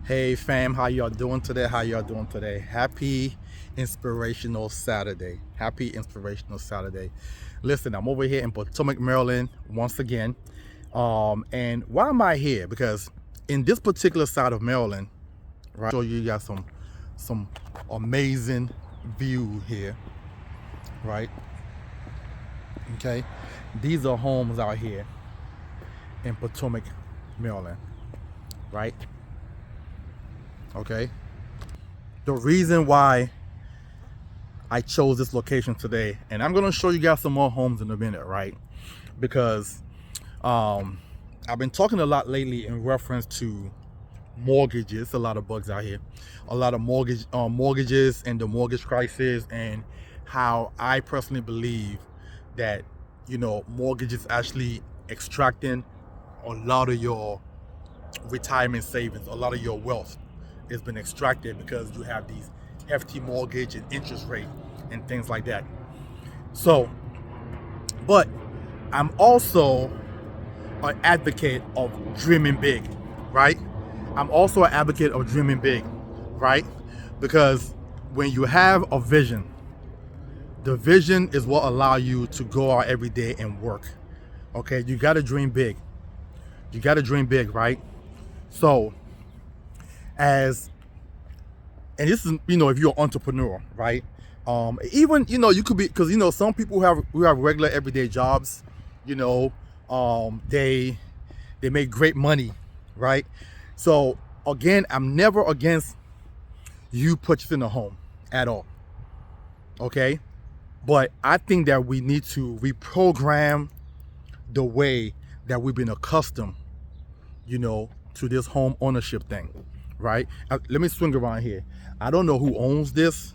Hey fam, how y'all doing today? Happy Inspirational Saturday. Happy Inspirational Saturday. Listen, I'm over here in Potomac, Maryland once again. And why am I here? Because in this particular side of Maryland, right, show you got some amazing view here, right? Okay. These are homes out here in Potomac, Maryland, right? Okay. The reason why I chose this location today, and I'm gonna show you guys some more homes in a minute, right? Because I've been talking a lot lately in reference to mortgages. A lot of bugs out here, a lot of mortgages and the mortgage crisis, and how I personally believe that mortgages actually extracting a lot of your retirement savings, a lot of your wealth has been extracted because you have these hefty mortgage and interest rate and things like that. So, but I'm also an advocate of dreaming big, right? I'm also an advocate of dreaming big, right? Because when you have a vision, the vision is what allow you to go out every day and work. Okay, you got to dream big. You got to dream big, right? So, and this is, if you're an entrepreneur, right? Even, you could be, because, some people who have regular everyday jobs, they make great money, right? So again, I'm never against you purchasing a home at all, okay? But I think that we need to reprogram the way that we've been accustomed, to this home ownership thing, right? Let me swing around here. I don't know who owns this.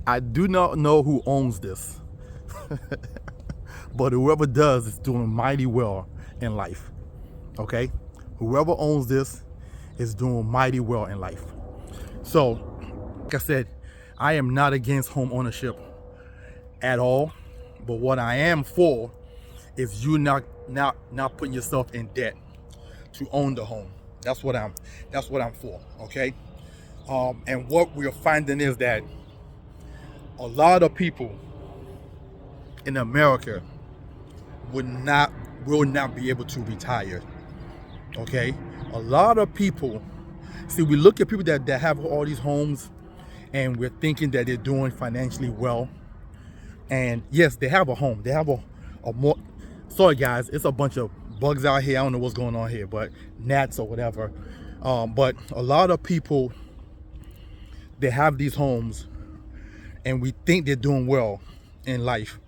I do not know who owns this. But whoever does is doing mighty well in life, okay? Whoever owns this is doing mighty well in life. So, like I said, I am not against home ownership at all. But what I am for is you not putting yourself in debt to own the home. That's what I'm for, okay? And what we're finding is that a lot of people in America will not be able to retire, okay? A lot of people, see, we look at people that have all these homes and we're thinking that they're doing financially well. And yes, they have a home. They have a more, sorry guys, it's a bunch of bugs out here. I don't know what's going on here, but gnats or whatever. But a lot of people, they have these homes and we think they're doing well in life.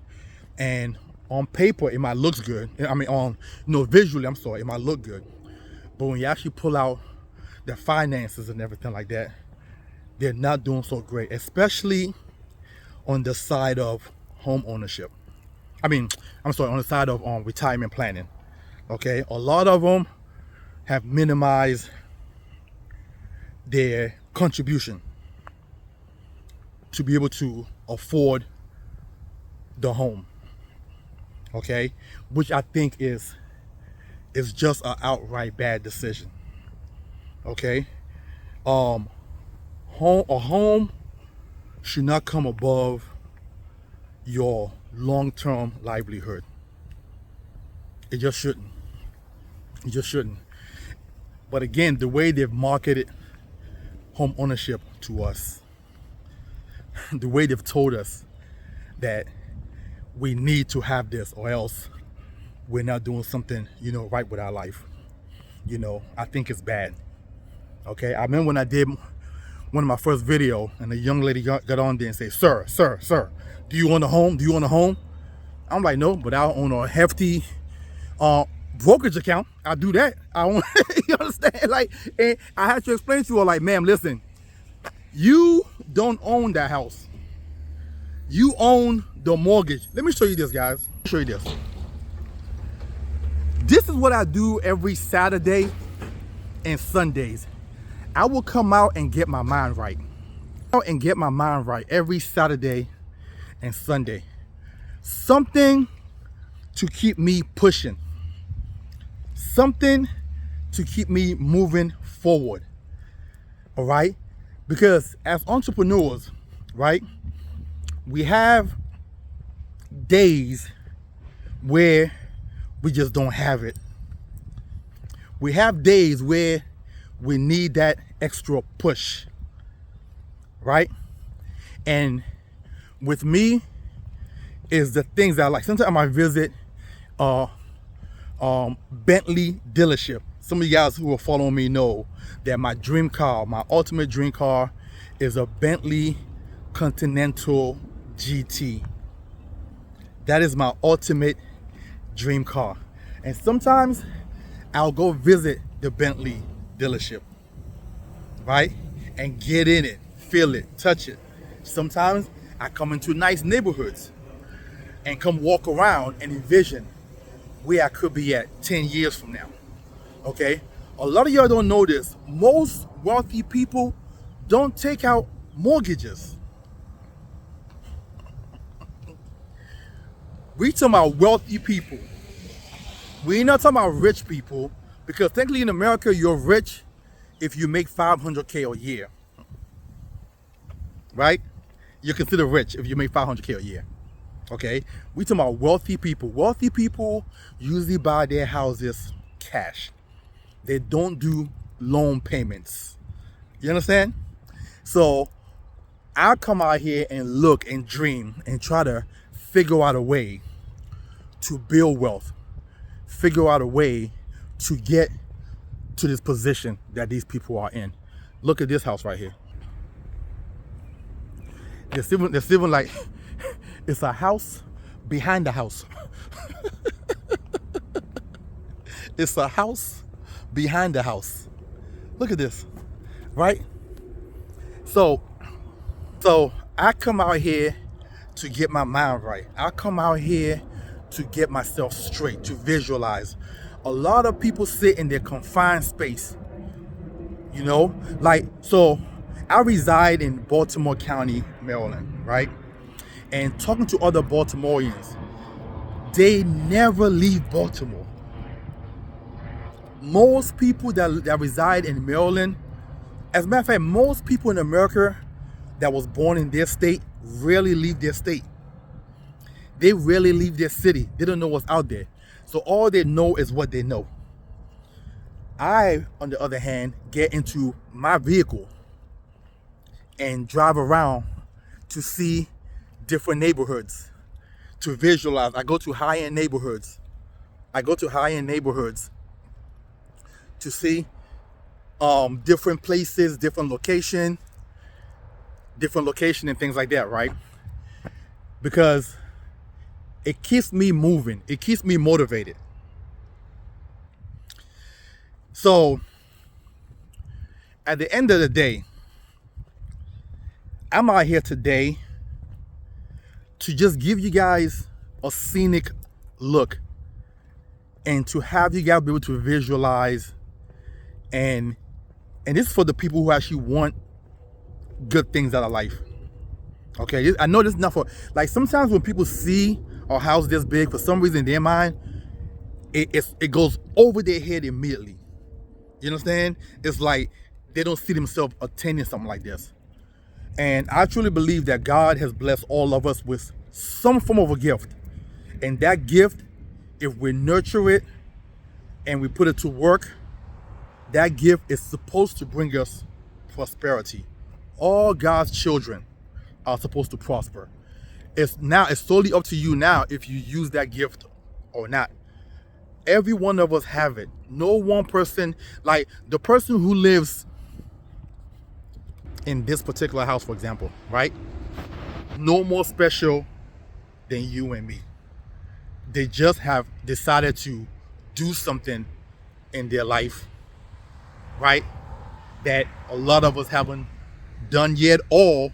And on paper, it might look good. I mean, visually, it might look good. But when you actually pull out their finances and everything like that, they're not doing so great, especially on the side of home ownership. On the side of retirement planning. Okay, a lot of them have minimized their contribution to be able to afford the home. Okay, which I think is just an outright bad decision. Okay, a home should not come above your long-term livelihood. It just shouldn't. But again, the way they've marketed home ownership to us, the way they've told us that we need to have this or else we're not doing something, right with our life. I think it's bad. Okay, I remember when I did one of my first video and a young lady got on there and said, sir, do you own a home? I'm like, no, but I own a hefty brokerage account. I do that. I own, you understand? Like, and I had to explain to her, like, ma'am, listen, you don't own that house. You own the mortgage. Let me show you this, guys. Let me show you this. This is what I do every Saturday and Sundays. I will come out and get my mind right. Every Saturday and Sunday. Something to keep me pushing. Something to keep me moving forward. All right? Because as entrepreneurs, right, we have days where we just don't have it. We have days where we need that extra push, right? And with me is the things that I like. Sometimes I visit Bentley dealership. Some of you guys who are following me know that my dream car, my ultimate dream car, is a Bentley Continental GT. That is my ultimate dream car. And sometimes I'll go visit the Bentley dealership, right? And get in it, feel it, touch it. Sometimes I come into nice neighborhoods and come walk around and envision where I could be at 10 years from now, okay? A lot of y'all don't know this. Most wealthy people don't take out mortgages. We talking about wealthy people. We're not talking about rich people, because technically in America, you're rich if you make $500K a year, right? You're considered rich if you make $500K a year, okay? We talking about wealthy people. Wealthy people usually buy their houses cash. They don't do loan payments. You understand? So I come out here and look and dream and try to figure out a way to build wealth, figure out a way to get to this position that these people are in. Look at this house right here. They're living like it's a house behind the house. It's a house behind the house. Look at this, right? So I come out here to get my mind right. I come out here to get myself straight, to visualize. A lot of people sit in their confined space, you know? Like, so I reside in Baltimore County, Maryland, right? And talking to other Baltimoreans, they never leave Baltimore. Most people that reside in Maryland, as a matter of fact, most people in America that was born in their state rarely leave their state. They rarely leave their city. They don't know what's out there. So all they know is what they know. I, on the other hand, get into my vehicle and drive around to see different neighborhoods, to visualize. I go to high-end neighborhoods. To see different places, different location and things like that, right? Because it keeps me moving. It keeps me motivated. So at the end of the day, I'm out here today to just give you guys a scenic look and to have you guys be able to visualize, and this is for the people who actually want good things out of life. Okay, I know this is not for, like, sometimes when people see a house this big, for some reason in their mind, it goes over their head immediately. You understand? It's like they don't see themselves attaining something like this. And I truly believe that God has blessed all of us with some form of a gift. And that gift, if we nurture it and we put it to work, that gift is supposed to bring us prosperity. All God's children are supposed to prosper. It's solely up to you now if you use that gift or not. Every one of us have it. No one person, like the person who lives in this particular house, for example, right? No more special than you and me. They just have decided to do something in their life, right, that a lot of us haven't done yet, or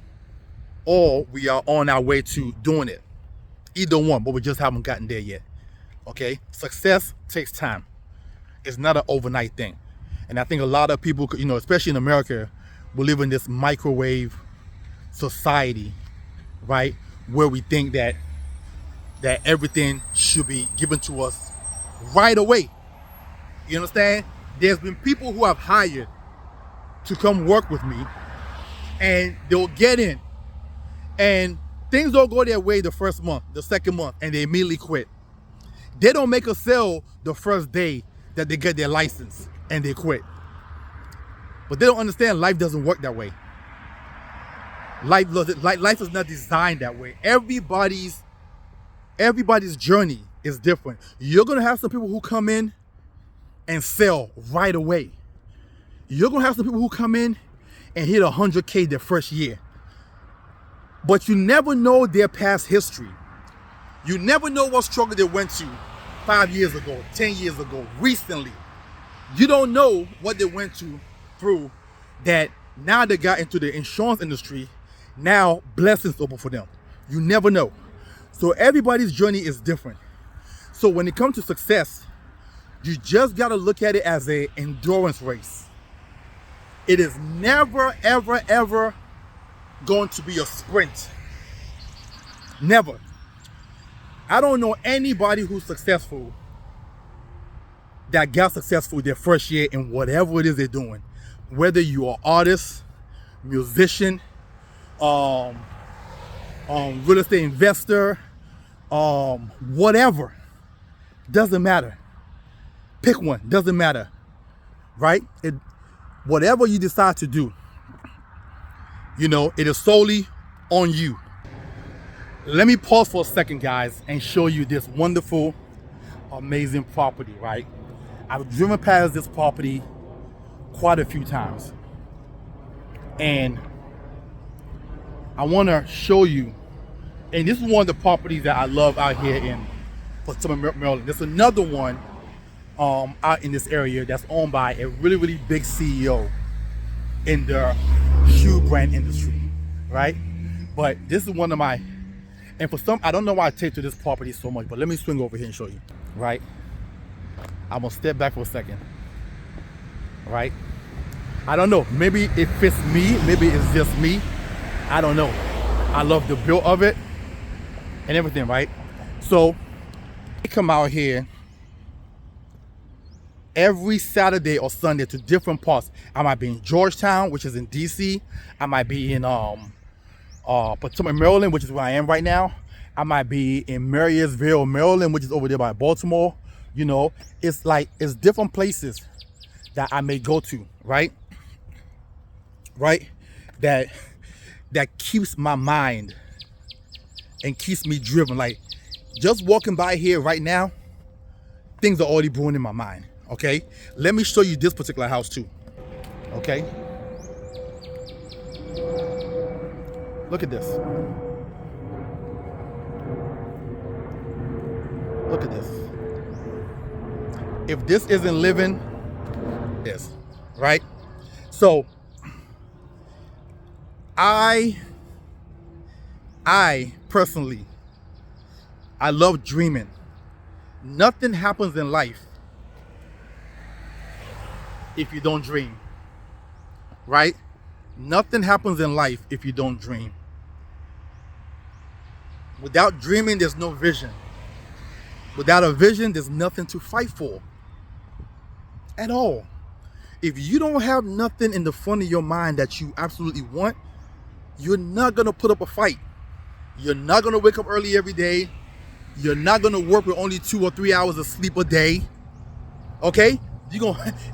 we are on our way to doing it. Either one, but we just haven't gotten there yet. Okay? Success takes time. It's not an overnight thing. And I think a lot of people, you know, especially in America, we live in this microwave society, right, where we think that everything should be given to us right away. You understand? There's been people who I've hired to come work with me, and they'll get in, and things don't go their way the first month, the second month, and they immediately quit. They don't make a sale the first day that they get their license, and they quit. But they don't understand life doesn't work that way. Life is not designed that way. Everybody's journey is different. You're gonna have some people who come in and sell right away. You're gonna have some people who come in and hit 100K their first year. But you never know their past history. You never know what struggle they went to 5 years ago, 10 years ago, recently. You don't know what they went through that now they got into the insurance industry. Now blessings open for them. You never know. So everybody's journey is different. So when it comes to success, you just got to look at it as an endurance race. It is never, ever, ever going to be a sprint. Never. I don't know anybody who's successful that got successful their first year in whatever it is they're doing. Whether you are artist, musician, real estate investor, whatever, doesn't matter. Pick one, doesn't matter, right? Whatever you decide to do, it is solely on you. Let me pause for a second, guys, and show you this wonderful, amazing property, right? I've driven past this property quite a few times, and I want to show you, and this is one of the properties that I love out here in Potomac, Maryland. There's another one out in this area that's owned by a really, really big CEO in the shoe brand industry, right? But this is one of my, and for some, I don't know why I take to this property so much, but let me swing over here and show you, right? I'm gonna step back for a second, right? I don't know, maybe it fits me, maybe it's just me, I don't know. I love the build of it and everything, right? So I come out here every Saturday or Sunday to different parts. I might be in Georgetown, which is in DC. I might be in Potomac, Maryland, which is where I am right now. I might be in Marysville, Maryland, which is over there by Baltimore. It's different places that I may go to, right? That keeps my mind and keeps me driven. Like, just walking by here right now, things are already brewing in my mind. Okay, let me show you this particular house too. Okay, look at this. Look at this. If this isn't living, this, right? So I personally, I love dreaming. Nothing happens in life if you don't dream, right? Nothing happens in life if you don't dream. Without dreaming, there's no vision. Without a vision, there's nothing to fight for at all. If you don't have nothing in the front of your mind that you absolutely want, you're not gonna put up a fight. You're not gonna wake up early every day. You're not gonna work with only 2 or 3 hours of sleep a day. Okay?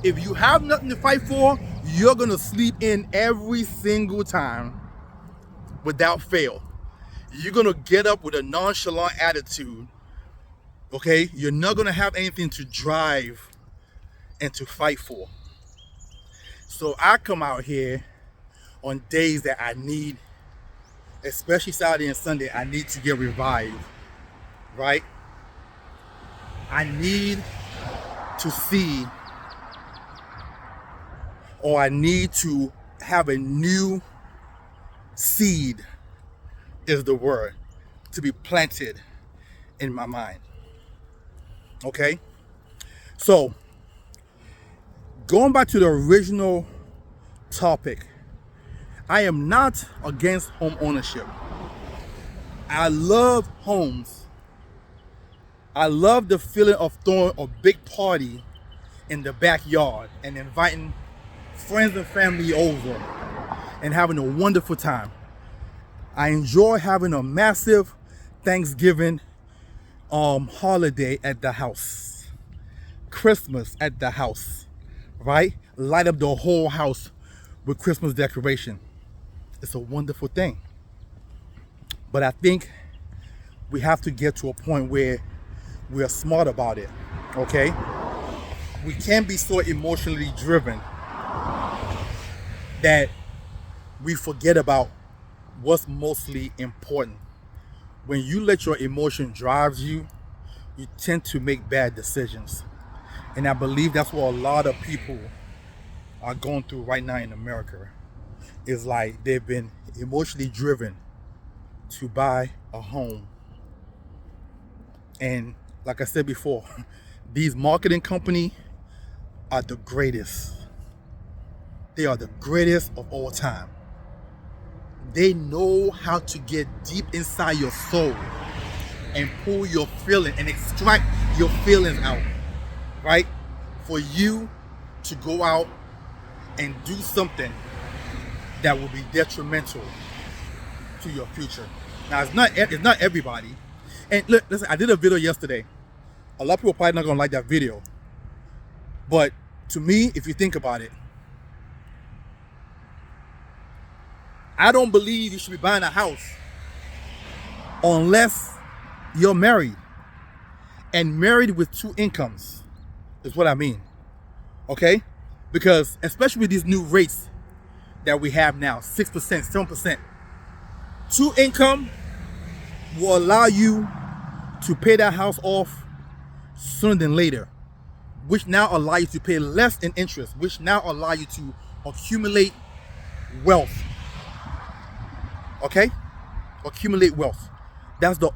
If you have nothing to fight for, you're gonna sleep in every single time without fail. You're gonna get up with a nonchalant attitude. Okay? You're not gonna have anything to drive and to fight for. So I come out here on days that I need, especially Saturday and Sunday, I need to get revived, right? I need to see, or I need to have a new seed, is the word, to be planted in my mind. Okay? So, going back to the original topic, I am not against home ownership. I love homes. I love the feeling of throwing a big party in the backyard and inviting friends and family over and having a wonderful time. I enjoy having a massive Thanksgiving holiday at the house. Christmas at the house, right? Light up the whole house with Christmas decoration. It's a wonderful thing. But I think we have to get to a point where we're smart about it, okay? We can't be so emotionally driven that we forget about what's mostly important. When you let your emotion drive you, you tend to make bad decisions. And I believe that's what a lot of people are going through right now in America. It's like they've been emotionally driven to buy a home. And like I said before, these marketing companies are the greatest. They are the greatest of all time. They know how to get deep inside your soul and pull your feeling and extract your feelings out, right? For you to go out and do something that will be detrimental to your future. Now, it's not everybody. And look, listen, I did a video yesterday. A lot of people are probably not gonna like that video. But to me, if you think about it, I don't believe you should be buying a house unless you're married. And married with 2 incomes is what I mean. Okay? Because especially with these new rates that we have now, 6%, 7%, 2 income will allow you to pay that house off sooner than later, which now allow you to pay less in interest, which now allow you to accumulate wealth. Okay? Accumulate wealth. That's the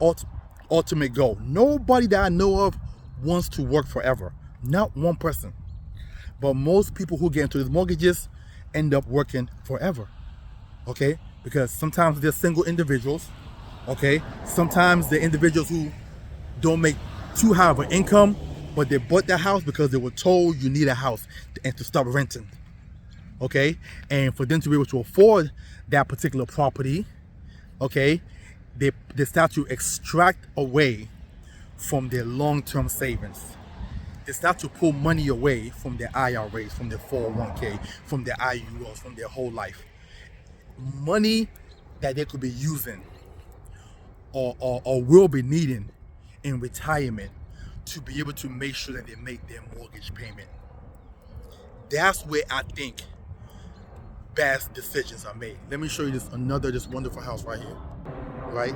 ultimate goal. Nobody that I know of wants to work forever. Not one person. But most people who get into these mortgages end up working forever. Okay? Because sometimes they're single individuals. Okay? Sometimes they're individuals who don't make too high of an income, but they bought that house because they were told you need a house and to stop renting. Okay? And for them to be able to afford that particular property, okay, they start to extract away from their long-term savings. They start to pull money away from their IRAs, from their 401k, from their IULs, from their whole life. Money that they could be using or will be needing in retirement to be able to make sure that they make their mortgage payment. That's where I think bad decisions are made. Let me show you this wonderful house right here. Right?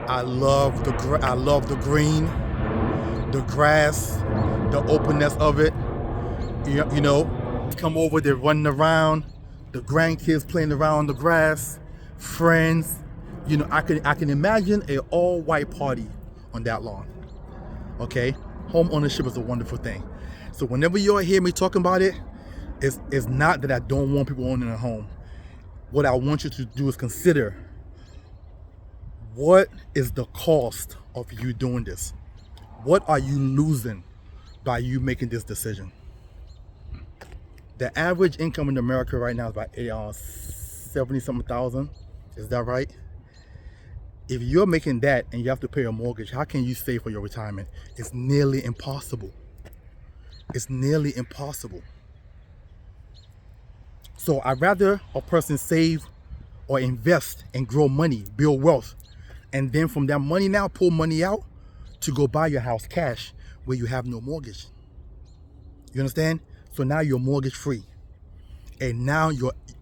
I love the green, the grass, the openness of it. You know, come over, they're running around, the grandkids playing around the grass, friends. You know, I can imagine an all-white party on that lawn. Okay? Home ownership is a wonderful thing. So whenever you all hear me talking about it, it's not that I don't want people owning a home. What I want you to do is consider, what is the cost of you doing this? What are you losing by you making this decision? The average income in America right now is about 70-something thousand. Is that right? If you're making that and you have to pay a mortgage, how can you save for your retirement? It's nearly impossible. It's nearly impossible. So I'd rather a person save or invest and grow money, build wealth, and then from that money now pull money out to go buy your house cash where you have no mortgage. You understand? So now you're mortgage free. And now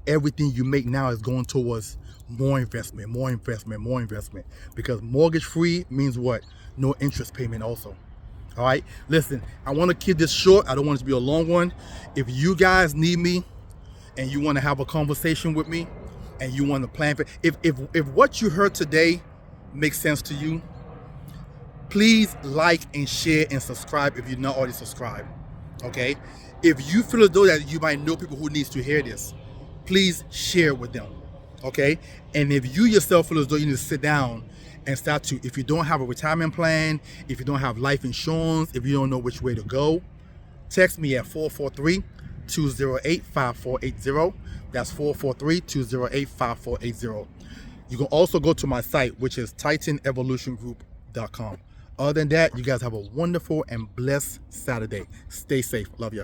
everything you make now is going towards more investment, more investment, more investment. Because mortgage free means what? No interest payment also. All right? Listen, I want to keep this short. I don't want it to be a long one. If you guys need me and you want to have a conversation with me and you want to plan for, if what you heard today makes sense to you, please like and share and subscribe if you're not already subscribed. Okay? If you feel as though that you might know people who needs to hear this, please share with them. Okay? And if you yourself feel as though you need to sit down and start to, if you don't have a retirement plan, if you don't have life insurance, if you don't know which way to go, text me at 443-208-5480. That's 443-208-5480. You can also go to my site, which is TitanEvolutionGroup.com. Other than that, you guys have a wonderful and blessed Saturday. Stay safe. Love ya.